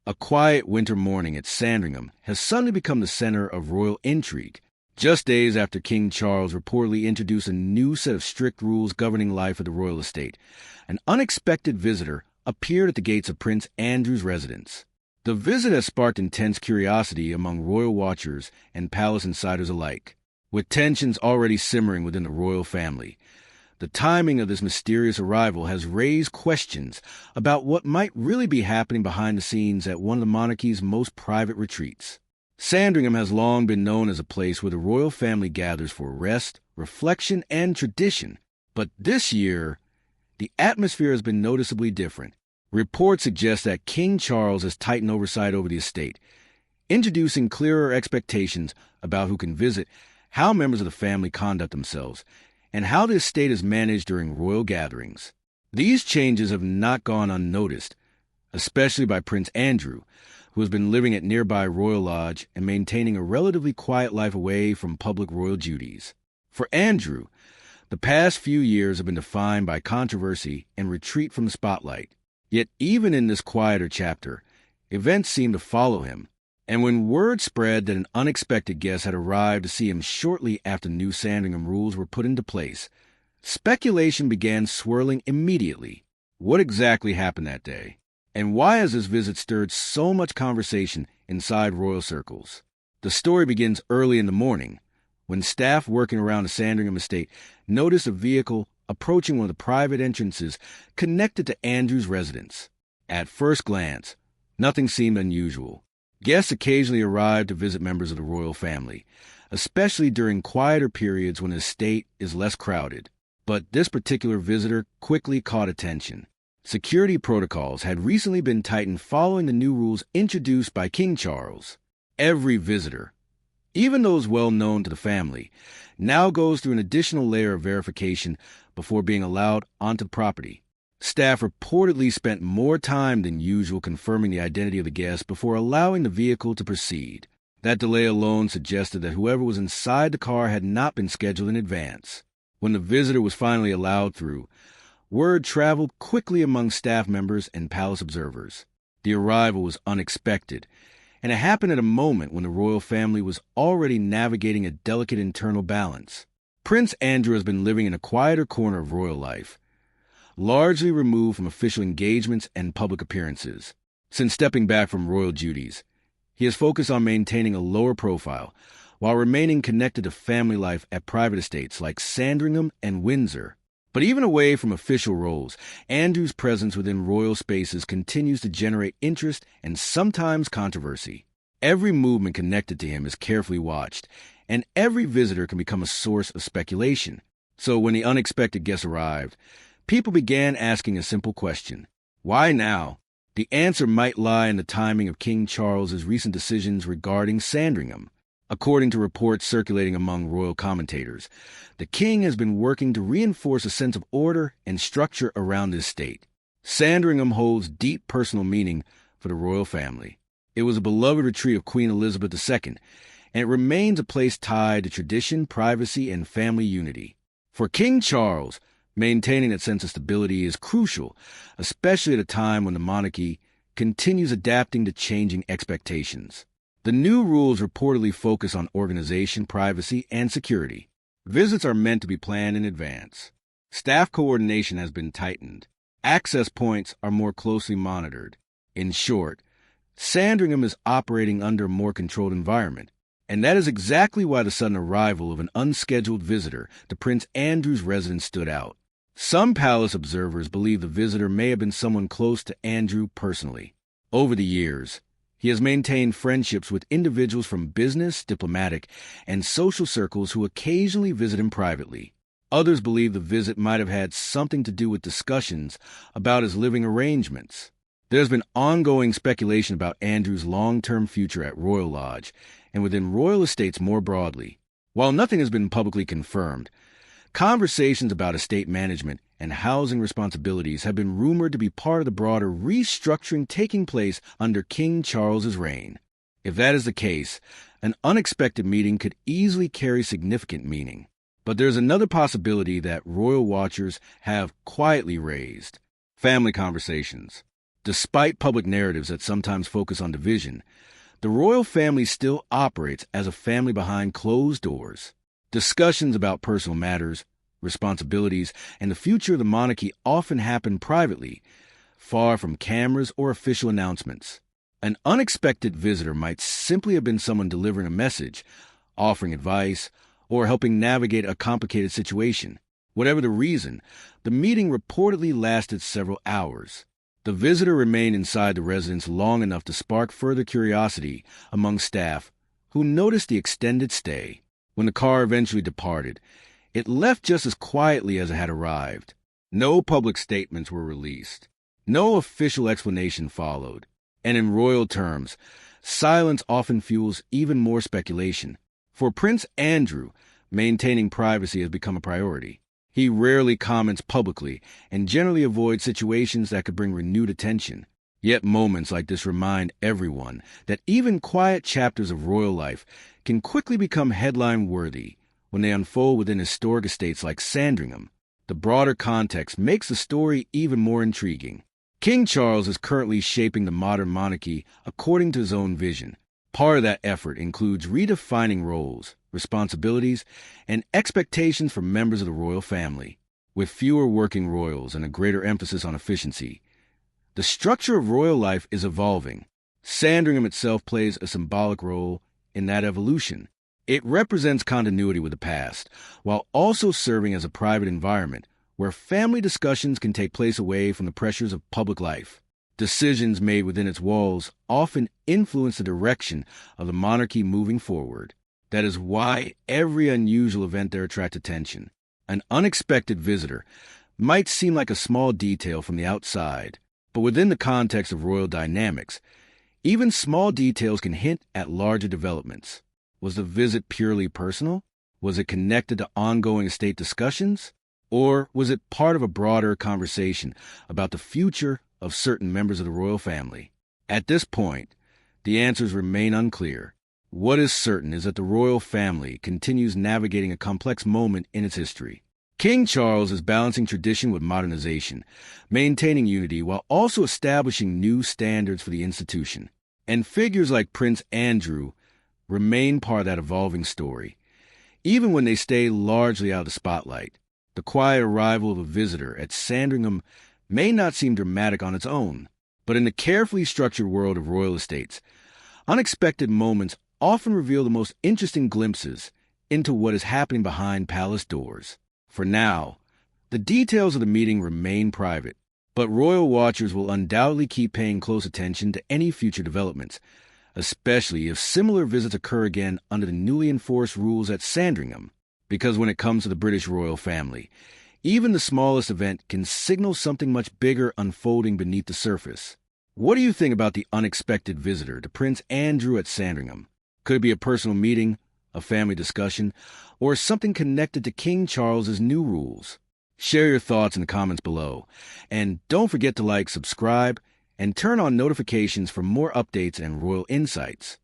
A quiet winter morning at Sandringham has suddenly become the center of royal intrigue, just days after King Charles reportedly introduced a new set of strict rules governing life at the royal estate. An unexpected visitor appeared at the gates of Prince Andrew's residence. The visit has sparked intense curiosity among royal watchers and palace insiders alike, with tensions already simmering within the royal family. The timing of this mysterious arrival has raised questions about what might really be happening behind the scenes at one of the monarchy's most private retreats. Sandringham has long been known as a place where the royal family gathers for rest, reflection, and tradition. But this year, the atmosphere has been noticeably different. Reports suggest that King Charles has tightened oversight over the estate, introducing clearer expectations about who can visit, how members of the family conduct themselves, and how the estate is managed during royal gatherings. These changes have not gone unnoticed, especially by Prince Andrew, who has been living at nearby Royal Lodge and maintaining a relatively quiet life away from public royal duties. For Andrew, the past few years have been defined by controversy and retreat from the spotlight. Yet even in this quieter chapter, events seem to follow him. And when word spread that an unexpected guest had arrived to see him shortly after new Sandringham rules were put into place, speculation began swirling immediately. What exactly happened that day? And why has this visit stirred so much conversation inside royal circles? The story begins early in the morning, when staff working around the Sandringham estate noticed a vehicle approaching one of the private entrances connected to Andrew's residence. At first glance, nothing seemed unusual. Guests occasionally arrived to visit members of the royal family, especially during quieter periods when the estate is less crowded. But this particular visitor quickly caught attention. Security protocols had recently been tightened following the new rules introduced by King Charles. Every visitor, even those well known to the family, now goes through an additional layer of verification before being allowed onto the property. Staff reportedly spent more time than usual confirming the identity of the guest before allowing the vehicle to proceed. That delay alone suggested that whoever was inside the car had not been scheduled in advance. When the visitor was finally allowed through, word traveled quickly among staff members and palace observers. The arrival was unexpected, and it happened at a moment when the royal family was already navigating a delicate internal balance. Prince Andrew has been living in a quieter corner of royal life, largely removed from official engagements and public appearances. Since stepping back from royal duties, he has focused on maintaining a lower profile while remaining connected to family life at private estates like Sandringham and Windsor. But even away from official roles, Andrew's presence within royal spaces continues to generate interest and sometimes controversy. Every movement connected to him is carefully watched, and every visitor can become a source of speculation. So when the unexpected guest arrived, people began asking a simple question: why now? The answer might lie in the timing of King Charles's recent decisions regarding Sandringham. According to reports circulating among royal commentators, the king has been working to reinforce a sense of order and structure around his estate. Sandringham holds deep personal meaning for the royal family. It was a beloved retreat of Queen Elizabeth II, and it remains a place tied to tradition, privacy, and family unity. For King Charles, maintaining that sense of stability is crucial, especially at a time when the monarchy continues adapting to changing expectations. The new rules reportedly focus on organization, privacy, and security. Visits are meant to be planned in advance. Staff coordination has been tightened. Access points are more closely monitored. In short, Sandringham is operating under a more controlled environment, and that is exactly why the sudden arrival of an unscheduled visitor to Prince Andrew's residence stood out. Some palace observers believe the visitor may have been someone close to Andrew personally. Over the years, he has maintained friendships with individuals from business, diplomatic, and social circles who occasionally visit him privately. Others believe the visit might have had something to do with discussions about his living arrangements. There's been ongoing speculation about Andrew's long-term future at Royal Lodge and within royal estates more broadly. While nothing has been publicly confirmed, conversations about estate management and housing responsibilities have been rumored to be part of the broader restructuring taking place under King Charles's reign. If that is the case, an unexpected meeting could easily carry significant meaning. But there's another possibility that royal watchers have quietly raised: family conversations. Despite public narratives that sometimes focus on division, the royal family still operates as a family behind closed doors. Discussions about personal matters, responsibilities, and the future of the monarchy often happen privately, far from cameras or official announcements. An unexpected visitor might simply have been someone delivering a message, offering advice, or helping navigate a complicated situation. Whatever the reason, the meeting reportedly lasted several hours. The visitor remained inside the residence long enough to spark further curiosity among staff, who noticed the extended stay. When the car eventually departed, it left just as quietly as it had arrived. No public statements were released. No official explanation followed. And in royal terms, silence often fuels even more speculation. For Prince Andrew, maintaining privacy has become a priority. He rarely comments publicly and generally avoids situations that could bring renewed attention. Yet moments like this remind everyone that even quiet chapters of royal life can quickly become headline-worthy when they unfold within historic estates like Sandringham. The broader context makes the story even more intriguing. King Charles is currently shaping the modern monarchy according to his own vision. Part of that effort includes redefining roles, responsibilities, and expectations for members of the royal family. With fewer working royals and a greater emphasis on efficiency, the structure of royal life is evolving. Sandringham itself plays a symbolic role in that evolution. It represents continuity with the past, while also serving as a private environment where family discussions can take place away from the pressures of public life. Decisions made within its walls often influence the direction of the monarchy moving forward. That is why every unusual event there attracts attention. An unexpected visitor might seem like a small detail from the outside, but within the context of royal dynamics, even small details can hint at larger developments. Was the visit purely personal? Was it connected to ongoing estate discussions? Or was it part of a broader conversation about the future of certain members of the royal family? At this point, the answers remain unclear. What is certain is that the royal family continues navigating a complex moment in its history. King Charles is balancing tradition with modernization, maintaining unity while also establishing new standards for the institution. And figures like Prince Andrew remain part of that evolving story, even when they stay largely out of the spotlight. The quiet arrival of a visitor at Sandringham may not seem dramatic on its own, but in the carefully structured world of royal estates, unexpected moments often reveal the most interesting glimpses into what is happening behind palace doors. For now, the details of the meeting remain private, but royal watchers will undoubtedly keep paying close attention to any future developments, especially if similar visits occur again under the newly enforced rules at Sandringham. Because when it comes to the British royal family, even the smallest event can signal something much bigger unfolding beneath the surface. What do you think about the unexpected visitor to Prince Andrew at Sandringham? Could it be a personal meeting, a family discussion, or something connected to King Charles's new rules? Share your thoughts in the comments below. And don't forget to like, subscribe, and turn on notifications for more updates and royal insights.